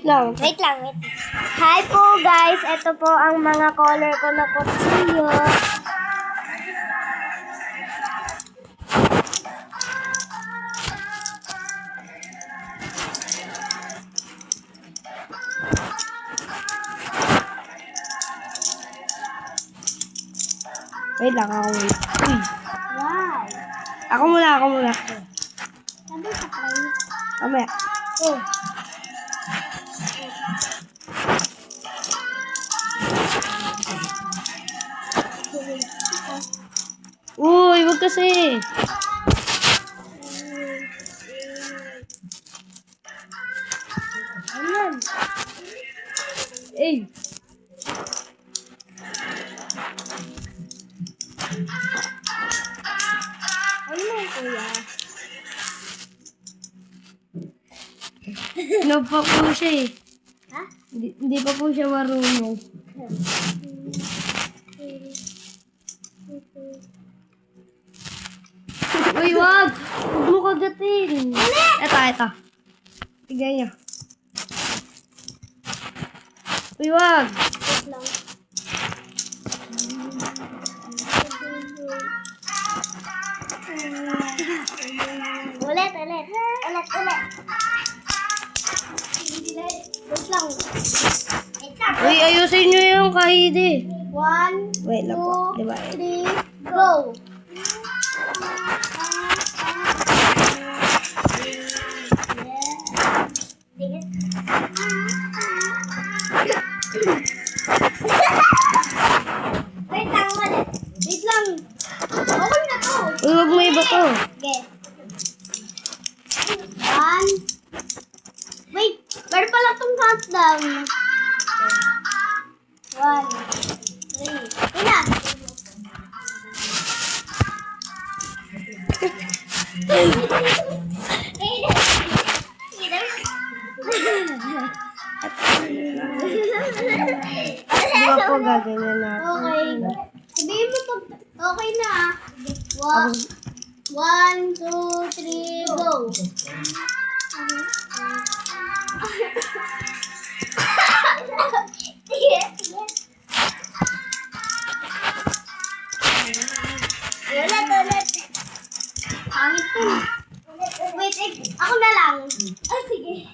Wait lang. Wait lang. Hi po guys, ito po ang mga color ko na kutsilyo. Wait lang, ako muna. Uy. Wow. Ako muna. Sabi sa kayo. Mamaya. Oh. Uy, wag kasi. Ayan. Eh. Ano yun, kuya? Ano pa po siya eh. Ha? Hindi pa po siya marunong. Uy, wag! Huwag mo kagatin. Ito. Tignan niyo. Uy, wag! Wait lang. Ulit. Wait lang. Uy, ayusin niyo yung kahidi. 1, Wait lang po. 2, Diba? 3, go! Wait lang, ulit. Wait lang. Okay na to. Uy, wag mo iba to. Okay. 1. Wait, meron pala itong countdown. 1, 3. Ina. Diba po gaganyan na. Okay. Sabihin mo pag okay na ah. 1, 2, 3, go. Ulit. Pangit po. Wait, ako na lang. Ah, sige.